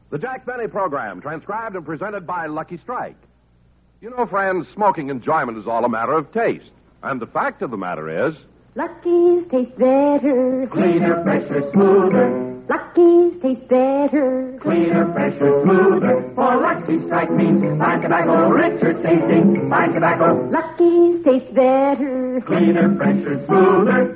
The Jack Benny Program, transcribed and presented by Lucky Strike. You know, friends, smoking enjoyment is all a matter of taste. And the fact of the matter is... Lucky's taste better. Cleaner, fresher, smoother. Lucky's taste better. Cleaner, fresher, smoother. For Lucky Strike means fine tobacco, richer tasting, fine tobacco. Lucky's taste better. Cleaner, fresher, smoother.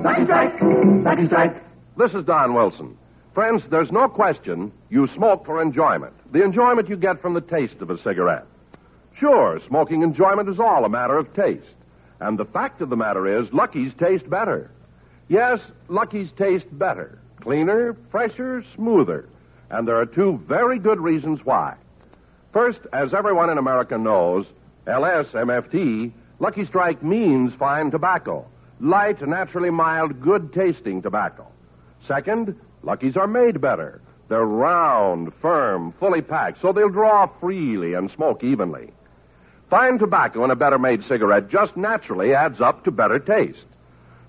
Lucky Strike, Lucky Strike. This is Don Wilson. Friends, there's no question you smoke for enjoyment. The enjoyment you get from the taste of a cigarette. Sure, smoking enjoyment is all a matter of taste. And the fact of the matter is, Lucky's taste better. Yes, Lucky's taste better. Cleaner, fresher, smoother. And there are two very good reasons why. First, as everyone in America knows, LSMFT, Lucky Strike means fine tobacco. Light, naturally mild, good-tasting tobacco. Second, Luckies are made better. They're round, firm, fully packed, so they'll draw freely and smoke evenly. Fine tobacco in a better-made cigarette just naturally adds up to better taste.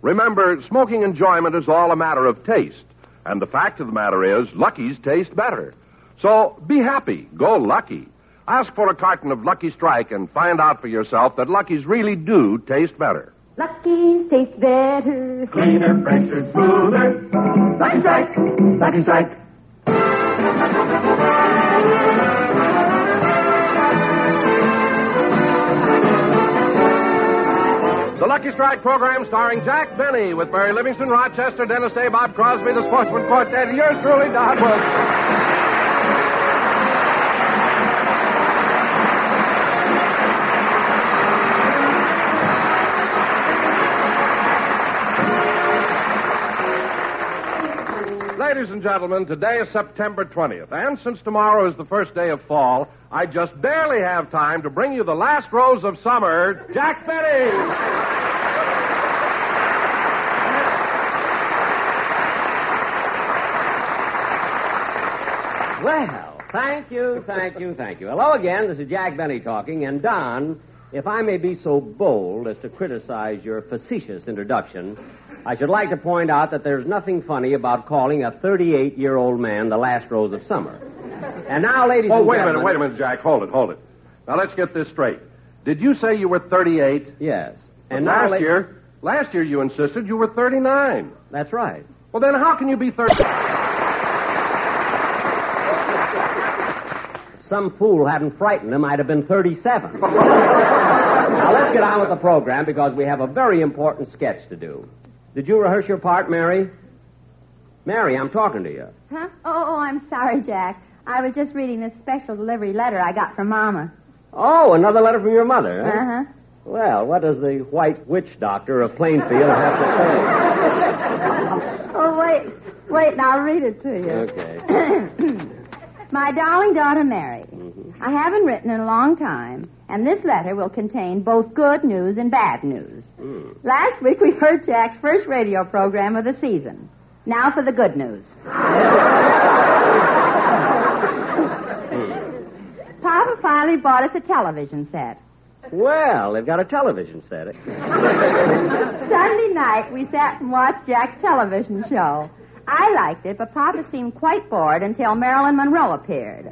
Remember, smoking enjoyment is all a matter of taste. And the fact of the matter is, Lucky's taste better. So be happy. Go Lucky. Ask for a carton of Lucky Strike and find out for yourself that Lucky's really do taste better. Lucky's taste better. Cleaner, fresher, smoother. Lucky Strike, Lucky Strike. The Lucky Strike program starring Jack Benny with Barry Livingston, Rochester, Dennis Day, Bob Crosby, the Sportsman Quartet, and yours truly, Don Wilson. Ladies and gentlemen, today is September 20th, and since tomorrow is the first day of fall, I just barely have time to bring you the last rose of summer, Jack Benny! Well, thank you. Hello again, this is Jack Benny talking, and Don, if I may be so bold as to criticize your facetious introduction, I should like to point out that there's nothing funny about calling a 38-year-old man the last rose of summer. And now, ladies and gentlemen... Wait a minute, Jack. Hold it. Now, let's get this straight. Did you say you were 38? Yes. And last year you insisted you were 39. That's right. Well, then how can you be 30? Some fool hadn't frightened him, I'd have been 37. Now, let's get on with the program, because we have a very important sketch to do. Did you rehearse your part, Mary? Mary, I'm talking to you. Huh? Oh, I'm sorry, Jack. I was just reading this special delivery letter I got from Mama. Oh, another letter from your mother, huh? Uh-huh. Well, what does the white witch doctor of Plainfield have to say? Oh, wait, and I'll read it to you. Okay. My darling daughter, Mary, I haven't written in a long time, and this letter will contain both good news and bad news. Last week we heard Jack's first radio program of the season. Now for the good news. Papa finally bought us a television set. Well, they've got a television set. Sunday night we sat and watched Jack's television show. I liked it, but Papa seemed quite bored until Marilyn Monroe appeared.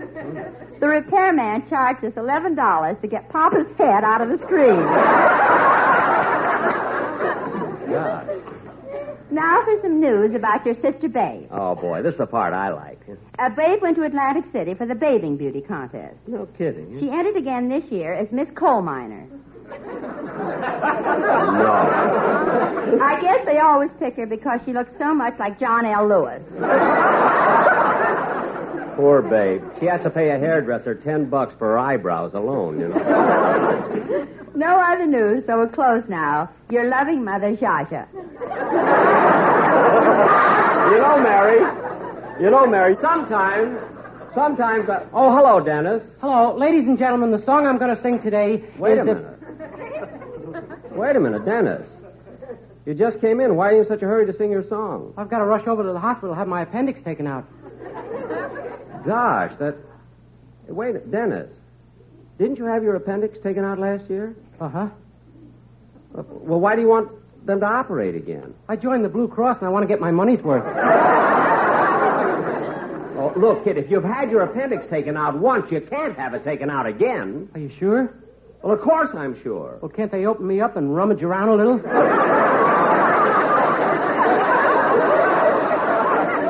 The repairman charged us $11 to get Papa's head out of the screen. God. Now for some news about your sister Babe. Oh, boy, this is the part I like. Babe went to Atlantic City for the bathing beauty contest. No kidding. She entered again this year as Miss Coal Miner. No. I guess they always pick her because she looks so much like John L. Lewis. Poor Babe. She has to pay a hairdresser $10 for her eyebrows alone, you know. No other news, so we're closed now. Your loving mother, Zsa. You know, Mary, sometimes... Oh, hello, Dennis. Hello, ladies and gentlemen. The song I'm going to sing today Wait is... Wait a minute, Dennis. You just came in. Why are you in such a hurry to sing your song? I've got to rush over to the hospital to have my appendix taken out. Gosh, Wait, Dennis. Didn't you have your appendix taken out last year? Uh-huh. Well, why do you want them to operate again? I joined the Blue Cross and I want to get my money's worth. Look, kid, if you've had your appendix taken out once, you can't have it taken out again. Are you sure? Well, of course I'm sure. Well, can't they open me up and rummage around a little?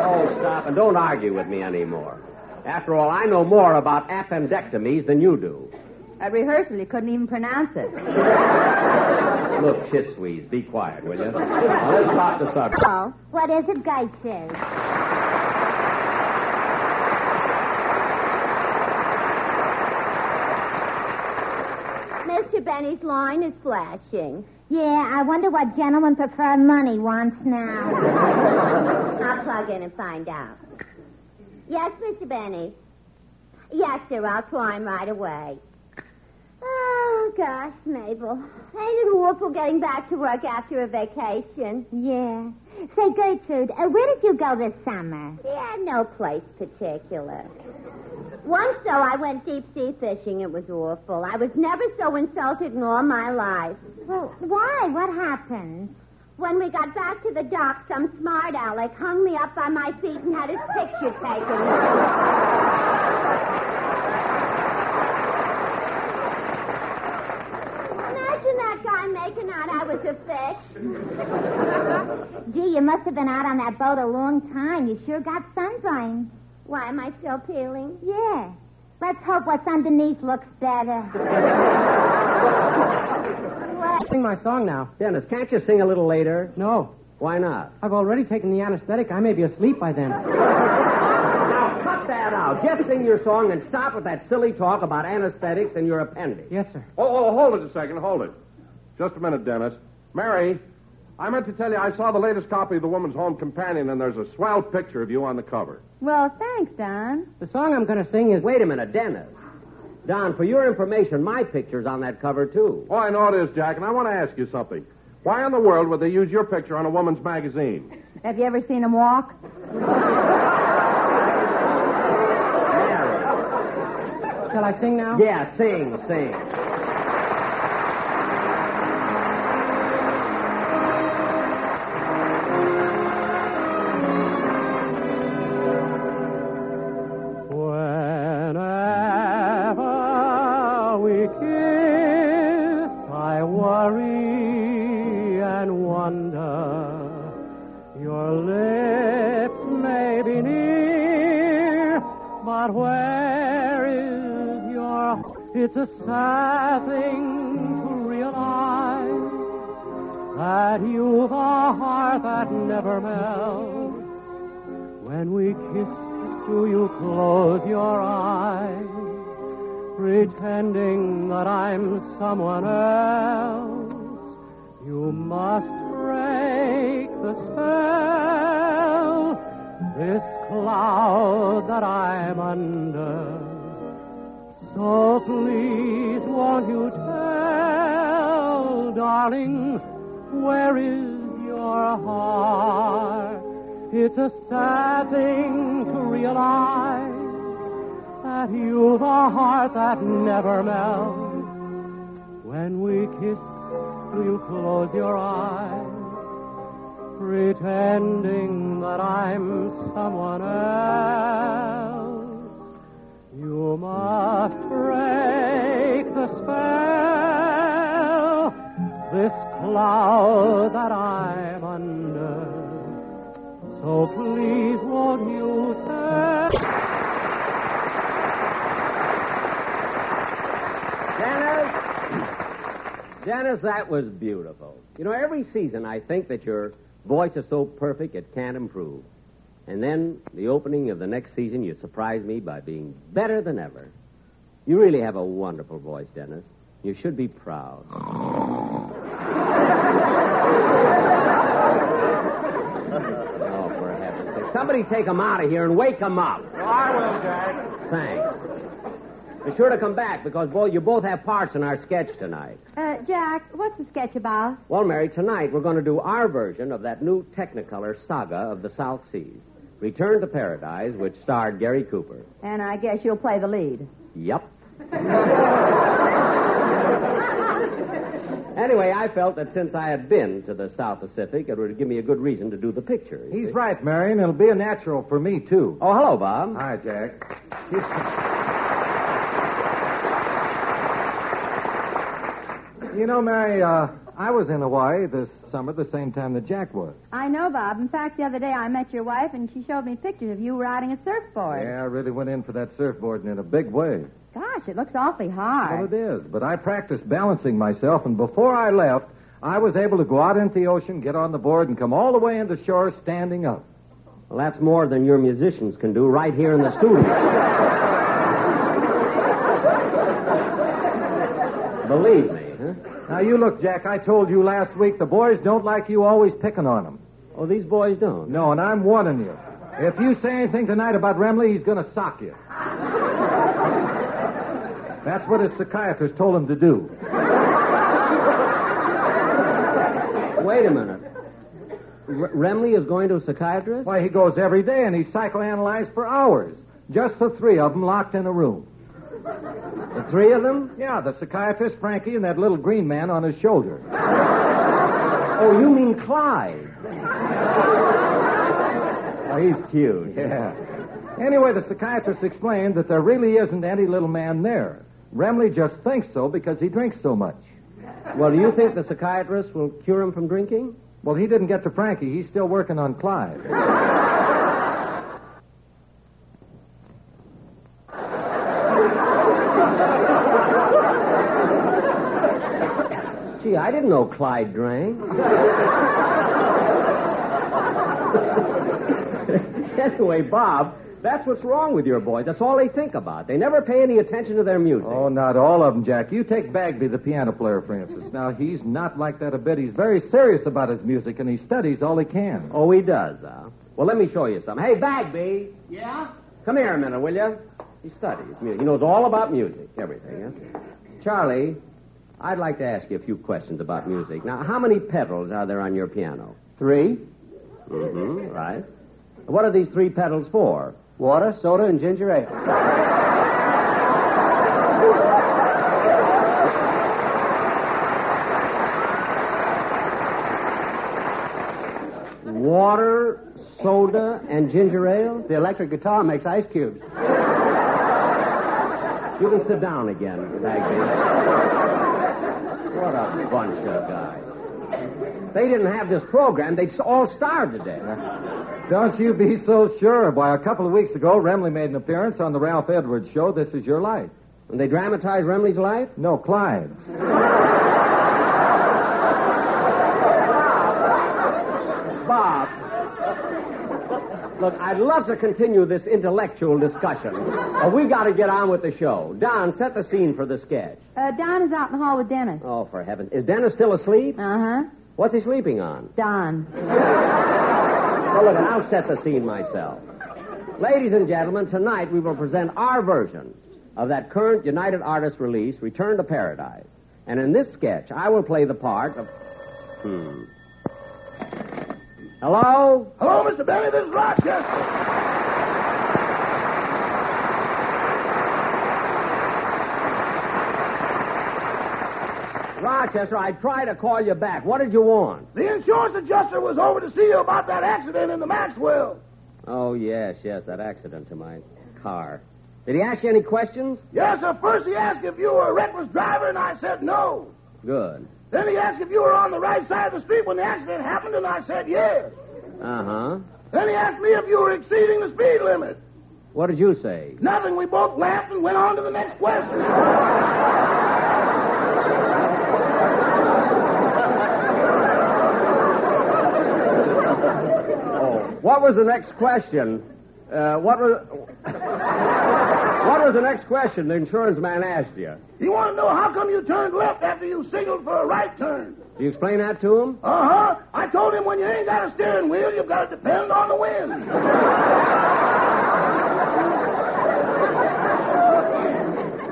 Oh, stop, and don't argue with me anymore. After all, I know more about appendectomies than you do. At rehearsal, you couldn't even pronounce it. Look, Chiswees, be quiet, will you? Now, let's drop the subject. Oh, what is it, Gertrude? Mr. Benny's line is flashing. Yeah, I wonder what gentlemen prefer money wants now. I'll plug in and find out. Yes, Mr. Benny. Yes, sir, I'll try him right away. Oh, gosh, Mabel. Ain't it awful getting back to work after a vacation? Yeah. Say, Gertrude, where did you go this summer? Yeah, no place particular. Once, though, I went deep-sea fishing. It was awful. I was never so insulted in all my life. Well, why? What happened? When we got back to the dock, some smart aleck hung me up by my feet and had his picture taken. Imagine that guy making out I was a fish. Gee, you must have been out on that boat a long time. You sure got sunburned. Why, am I still peeling? Yeah. Let's hope what's underneath looks better. What? Sing my song now. Dennis, can't you sing a little later? No. Why not? I've already taken the anesthetic. I may be asleep by then. Now, cut that out. Just sing your song and stop with that silly talk about anesthetics and your appendix. Yes, sir. Oh, hold it a second. Hold it. Just a minute, Dennis. Mary, I meant to tell you I saw the latest copy of The Woman's Home Companion, and there's a swell picture of you on the cover. Well, thanks, Don. The song I'm going to sing is... Wait a minute, Dennis. Don, for your information, my picture's on that cover, too. Oh, I know it is, Jack, and I want to ask you something. Why in the world would they use your picture on a woman's magazine? Have you ever seen him walk? Mary. Shall I sing now? Yeah, sing. It's a sad thing to realize that you've a heart that never melts. When we kiss, do you close your eyes, pretending that I'm someone else? You must break the spell, this cloud that I'm under. So please, won't you tell, darling, where is your heart? It's a sad thing to realize that you've a heart that never melts. When we kiss, do you close your eyes, pretending that I'm someone else? You must break the spell, this cloud that I'm under. So please won't you tell... Dennis, that was beautiful. You know, every season I think that your voice is so perfect it can't improve. And then, the opening of the next season, you surprise me by being better than ever. You really have a wonderful voice, Dennis. You should be proud. Oh, for heaven's sake. Somebody take him out of here and wake him up. Well, I will, Jack. Thanks. Be sure to come back, because, boy, you both have parts in our sketch tonight. Jack, what's the sketch about? Well, Mary, tonight we're going to do our version of that new Technicolor saga of the South Seas. Return to Paradise, which starred Gary Cooper. And I guess you'll play the lead. Yep. Anyway, I felt that since I had been to the South Pacific, it would give me a good reason to do the picture. He's right, Marion. It'll be a natural for me, too. Oh, hello, Bob. Hi, Jack. You know, Mary, I was in Hawaii this summer the same time that Jack was. I know, Bob. In fact, the other day I met your wife, and she showed me pictures of you riding a surfboard. Yeah, I really went in for that surfboard and in a big way. Gosh, it looks awfully hard. Well, it is, but I practiced balancing myself, and before I left, I was able to go out into the ocean, get on the board, and come all the way into shore standing up. Well, that's more than your musicians can do right here in the studio. Believe me, huh? Now, you look, Jack, I told you last week the boys don't like you always picking on them. Oh, these boys don't? No, and I'm warning you. If you say anything tonight about Remley, he's going to sock you. That's what his psychiatrist told him to do. Wait a minute. Remley is going to a psychiatrist? Why, he goes every day, and he's psychoanalyzed for hours. Just the three of them locked in a room. The three of them? Yeah, the psychiatrist, Frankie, and that little green man on his shoulder. Oh, you mean Clyde. Oh, he's cute. Yeah. Anyway, the psychiatrist explained that there really isn't any little man there. Remley just thinks so because he drinks so much. Well, do you think the psychiatrist will cure him from drinking? Well, he didn't get to Frankie. He's still working on Clyde. Gee, I didn't know Clyde drank. Anyway, Bob, that's what's wrong with your boys. That's all they think about. They never pay any attention to their music. Oh, not all of them, Jack. You take Bagby, the piano player, for instance. Now, he's not like that a bit. He's very serious about his music, and he studies all he can. Oh, he does, Well, let me show you something. Hey, Bagby. Yeah? Come here a minute, will you? He studies music. He knows all about music, everything. Huh? Charlie, I'd like to ask you a few questions about music. Now, how many pedals are there on your piano? 3. Mm-hmm, right. What are these 3 pedals for? Water, soda, and ginger ale. Water, soda, and ginger ale? The electric guitar makes ice cubes. You can sit down again, Bagby. What a bunch of guys. They didn't have this program. They'd all starved to death. Don't you be so sure. Why, a couple of weeks ago, Remley made an appearance on the Ralph Edwards show, This Is Your Life. And they dramatized Remley's life? No, Clyde's. Bob. Look, I'd love to continue this intellectual discussion, but we got to get on with the show. Don, set the scene for the sketch. Don is out in the hall with Dennis. Oh, for heaven. Is Dennis still asleep? Uh-huh. What's he sleeping on? Don. Well, look, I'll set the scene myself. Ladies and gentlemen, tonight we will present our version of that current United Artists release, Return to Paradise. And in this sketch, I will play the part of... Hello? Hello, Mr. Benny. This is Rochester. Rochester, I tried to call you back. What did you want? The insurance adjuster was over to see you about that accident in the Maxwell. Oh, yes, that accident to my car. Did he ask you any questions? Yes, sir. First he asked if you were a reckless driver, and I said no. Good. Then he asked if you were on the right side of the street when the accident happened, and I said yes. Uh-huh. Then he asked me if you were exceeding the speed limit. What did you say? Nothing. We both laughed and went on to the next question. What was the next question? What was the next question the insurance man asked you? He wanted to know how come you turned left after you signaled for a right turn. Did you explain that to him? Uh-huh. I told him when you ain't got a steering wheel, you've got to depend on the wind.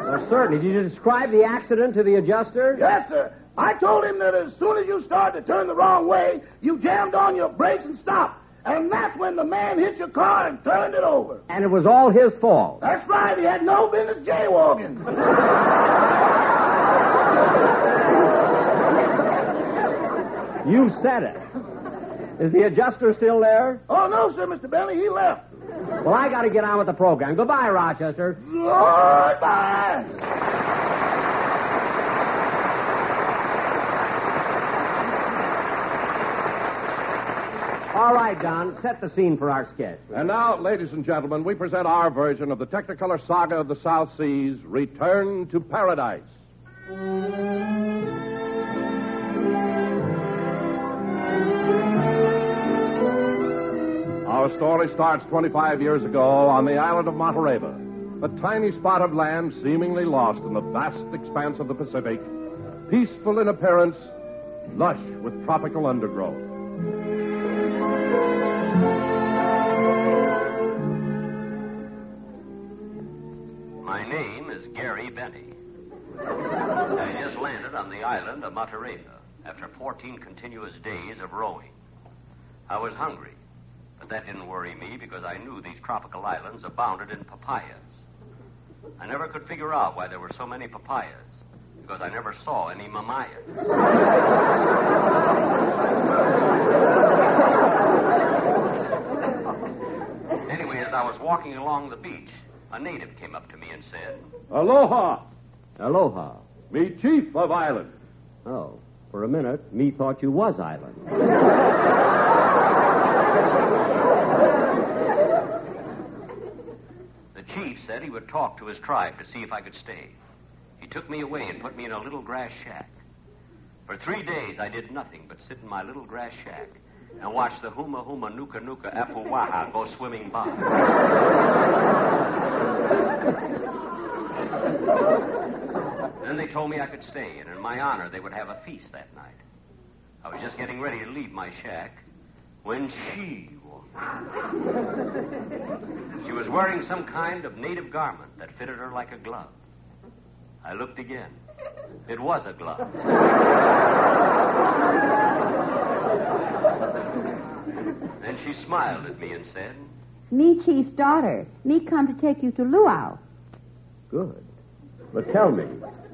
Well, certainly. Did you describe the accident to the adjuster? Yes, sir. I told him that as soon as you started to turn the wrong way, you jammed on your brakes and stopped. And that's when the man hit your car and turned it over. And it was all his fault. That's right. He had no business jaywalking. You said it. Is the adjuster still there? Oh, no, sir, Mr. Benny. He left. Well, I got to get on with the program. Goodbye, Rochester. Goodbye. All right, Don, set the scene for our sketch. And now, ladies and gentlemen, we present our version of the Technicolor saga of the South Seas, Return to Paradise. Our story starts 25 years ago on the island of Matareva, a tiny spot of land seemingly lost in the vast expanse of the Pacific, peaceful in appearance, lush with tropical undergrowth. My name is Gary Benny. I just landed on the island of Matareva after 14 continuous days of rowing. I was hungry, but that didn't worry me because I knew these tropical islands abounded in papayas. I never could figure out why there were so many papayas, because I never saw any mamayas. Anyway, as I was walking along the beach, a native came up to me and said, Aloha, Aloha. me chief of island. Oh, for a minute, me thought you was island. The chief said he would talk to his tribe to see if I could stay. He took me away and put me in a little grass shack. For 3 days, I did nothing but sit in my little grass shack and watch the huma huma nuka nuka apuwaha go swimming by. Then they told me I could stay, and in my honor, they would have a feast that night. I was just getting ready to leave my shack when she was wearing some kind of native garment that fitted her like a glove. I looked again. It was a glove. Then she smiled at me and said, Me chief's daughter. Me come to take you to Luau. Good. But tell me,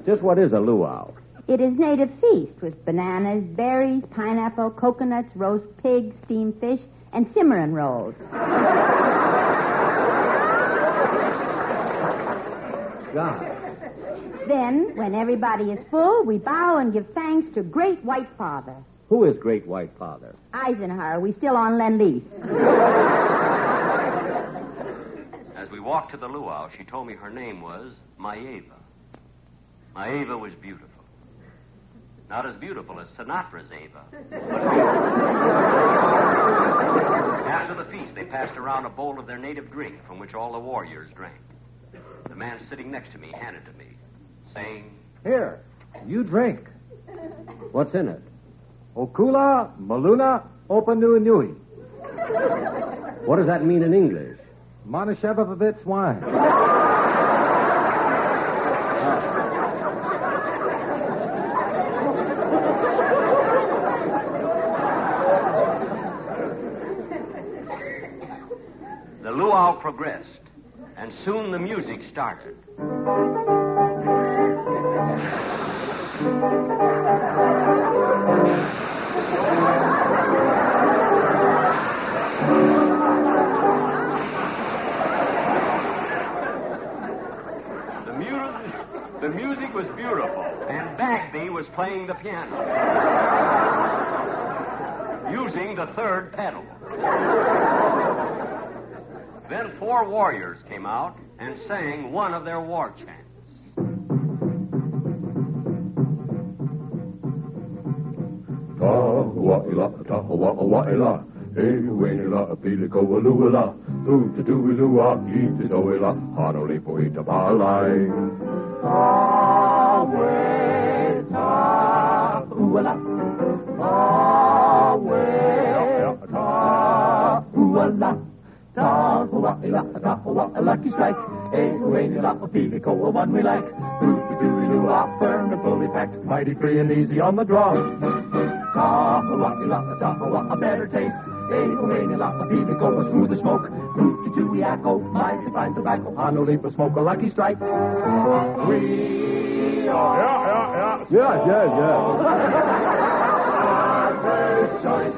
just what is a luau? It is native feast with bananas, berries, pineapple, coconuts, roast pig, steamed fish, and Cimarron rolls. God. Then, when everybody is full, we bow and give thanks to Great White Father. Who is Great White Father? Eisenhower, we still on Lend-Lease. As we walked to the luau, she told me her name was Maeva. Maeva was beautiful. Not as beautiful as Sinatra's Ava, but beautiful. After the feast, they passed around a bowl of their native drink from which all the warriors drank. The man sitting next to me handed to me, saying, Here, you drink. What's in it? Okula, Maluna, Opanui Nui. What does that mean in English? Monashevovitz wine. The luau progressed, and soon the music started. The music was beautiful, and Bagby was playing the piano, using the third pedal. Then 4 warriors came out and sang one of their war chants. Tahua'ila, tahua'ila, Ehuenila, Pilikoaluala, Utatuilua, Ititoila, Hanolipoita Palai. Tawe, tahuala, Tawe, tahuala, Tahua'ila, lucky strike, Ehuenila, Pilikoa, one we like, Utatuilua, firm and fully packed, mighty free and easy on the draw. Tahua'ila, a better taste. Ehuenila, Pilikoa, smooth as smoke. Utatuiako, mighty fine tobacco. Hanolipa, smoke a lucky strike. We are. Yeah. best choice.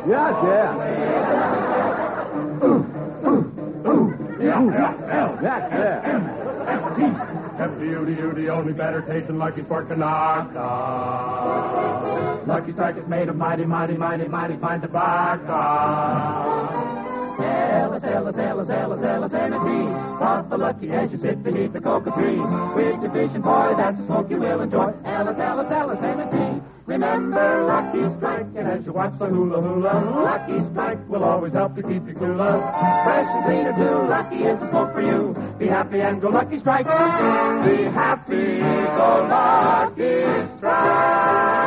Yes, yeah. Yes, yeah. F-D-U-D-U, the only better tasting Lucky Strike tobacco. Lucky Strike is made of mighty fine tobacco. L-S-L-S-L-S-L-S-M-T. Puff the Lucky as you sit beneath the cocoa tree. With your fishing boy, that's a smoke you will enjoy. L-S-L-S-L-S-M-T. Remember Lucky Strike, and as you watch the hula hula, Lucky Strike will always help you keep your cooler. Fresh and clean too, Lucky is the smoke for you. Be happy and go Lucky Strike. Be happy, go Lucky Strike.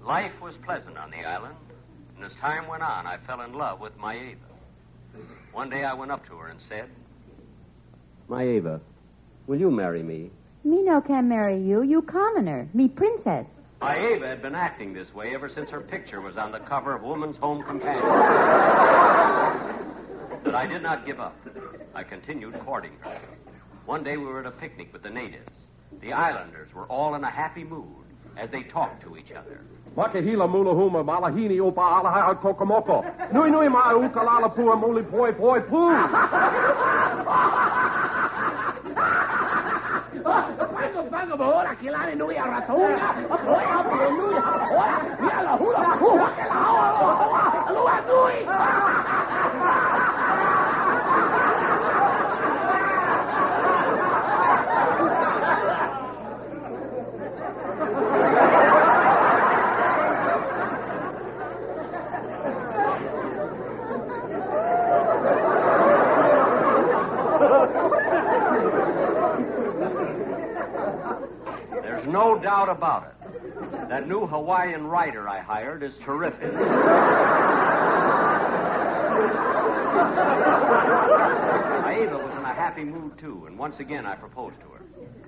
Life was pleasant on the island, and as time went on, I fell in love with Maeva. One day I went up to her and said, Maeva, will you marry me? Me no can marry you. You commoner. Me princess. Maeva had been acting this way ever since her picture was on the cover of Woman's Home Companion. But I did not give up. I continued courting her. One day we were at a picnic with the natives. The islanders were all in a happy mood as they talked to each other. Makahila mulahuma malahini opa alaha kokomoko. Nui nui ma ukalala pua muli poi poi poo. Pango ahora que la nui a ratona. Oya pua nui. Oya ya la hula. Que la hula nui. No doubt about it. That new Hawaiian writer I hired is terrific. Maeva was in a happy mood, too, and once again I proposed to her.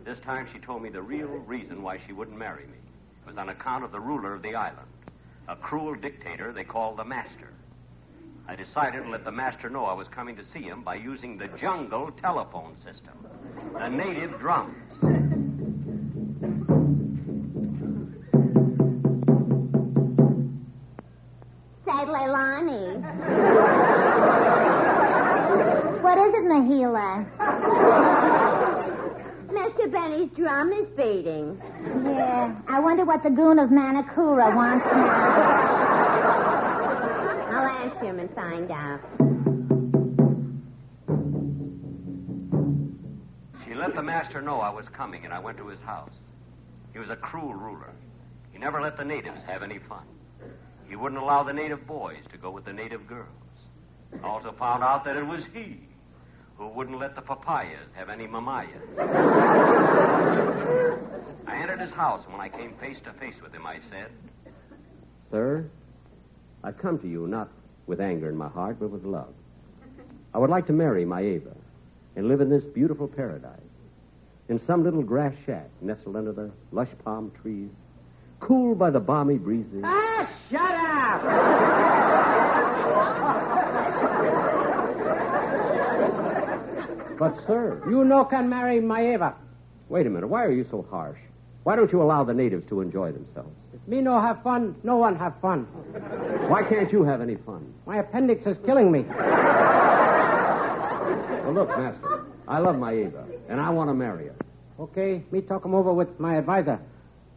This time she told me the real reason why she wouldn't marry me. It was on account of the ruler of the island, a cruel dictator they called the Master. I decided to let the Master know I was coming to see him by using the jungle telephone system, the native drums. Leilani. What is it, Nahila? Mr. Benny's drum is beating. Yeah, I wonder what the goon of Manakura wants now. I'll answer him and find out. She let the Master know I was coming, and I went to his house. He was a cruel ruler. He never let the natives have any fun. He wouldn't allow the native boys to go with the native girls. I also found out that it was he who wouldn't let the papayas have any mamayas. I entered his house, and when I came face to face with him, I said, Sir, I've come to you not with anger in my heart, but with love. I would like to marry Maeva and live in this beautiful paradise, in some little grass shack nestled under the lush palm trees, cooled by the balmy breezes. Ah, shut up! But, sir... You no can marry Maeva. Wait a minute. Why are you so harsh? Why don't you allow the natives to enjoy themselves? If me no have fun, no one have fun. Why can't you have any fun? My appendix is killing me. Well, look, Master, I love Maeva, and I want to marry her. Okay, me talk him over with my advisor.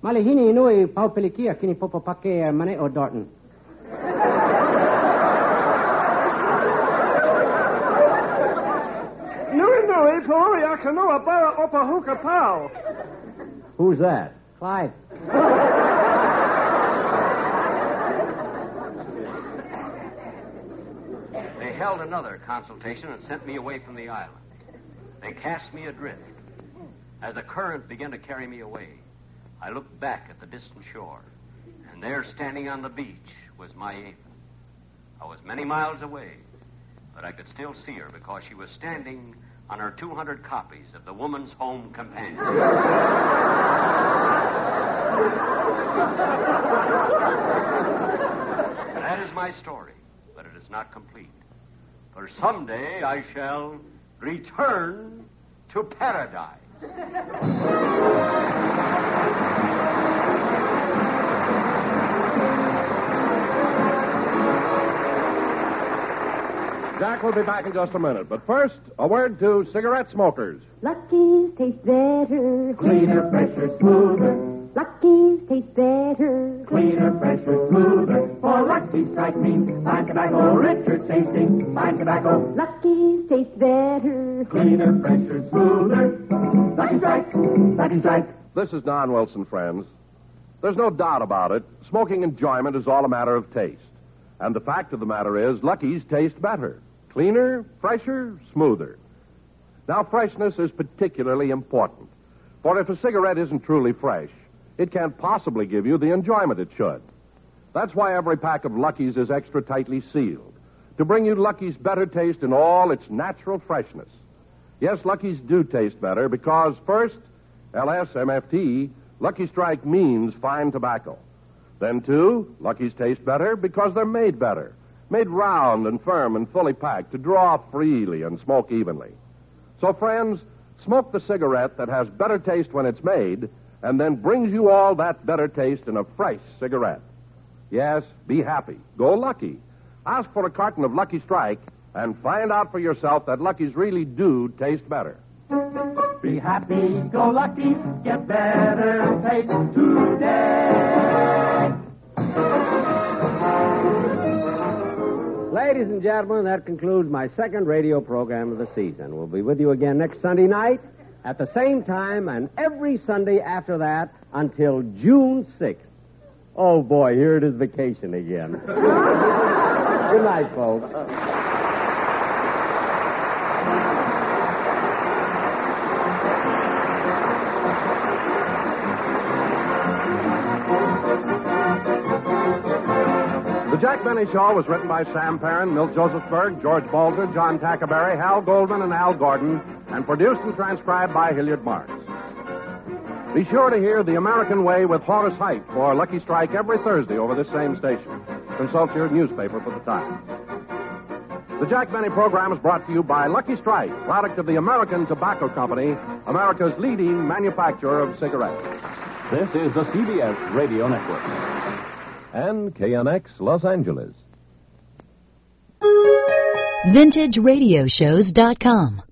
Malihini inui paupilikia kini popo pake mane o Dorton. Who's that? Clyde. They held another consultation and sent me away from the island. They cast me adrift. As the current began to carry me away, I looked back at the distant shore, and there, standing on the beach, was Maeva. I was many miles away, but I could still see her because she was standing on her 200 copies of the Woman's Home Companion. That is my story. but it is not complete. For someday I shall return to paradise. Jack will be back in just a minute, but first, a word to cigarette smokers. Lucky's taste better. Cleaner, fresher, smoother. Lucky's taste better. Cleaner, fresher, smoother. For Lucky Strike means fine tobacco, richer tasting, fine tobacco. Lucky's taste better. Cleaner, fresher, smoother. Lucky Strike, Lucky Strike. This is Don Wilson, friends. There's no doubt about it. Smoking enjoyment is all a matter of taste. And the fact of the matter is, Lucky's taste better. Cleaner, fresher, smoother. Now, freshness is particularly important. For if a cigarette isn't truly fresh, it can't possibly give you the enjoyment it should. That's why every pack of Lucky's is extra tightly sealed, to bring you Lucky's better taste in all its natural freshness. Yes, Lucky's do taste better because, first, LSMFT, Lucky Strike means fine tobacco. Then, two, Lucky's taste better because they're made better. Made round and firm and fully packed to draw freely and smoke evenly. So, friends, smoke the cigarette that has better taste when it's made and then brings you all that better taste in a fresh cigarette. Yes, be happy. Go Lucky. Ask for a carton of Lucky Strike and find out for yourself that Lucky's really do taste better. Be happy, go lucky, get better taste today. Ladies and gentlemen, that concludes my second radio program of the season. We'll be with you again next Sunday night at the same time and every Sunday after that until June 6th. Oh, boy, here it is vacation again. Good night, folks. The Jack Benny Show was written by Sam Perrin, Milt Josephsberg, George Balzer, John Tackerberry, Hal Goldman, and Al Gordon, and produced and transcribed by Hilliard Marks. Be sure to hear The American Way with Horace Height for Lucky Strike every Thursday over this same station. Consult your newspaper for the time. The Jack Benny program is brought to you by Lucky Strike, product of the American Tobacco Company, America's leading manufacturer of cigarettes. This is the CBS Radio Network. And KNX Los Angeles. VintageRadioshows.com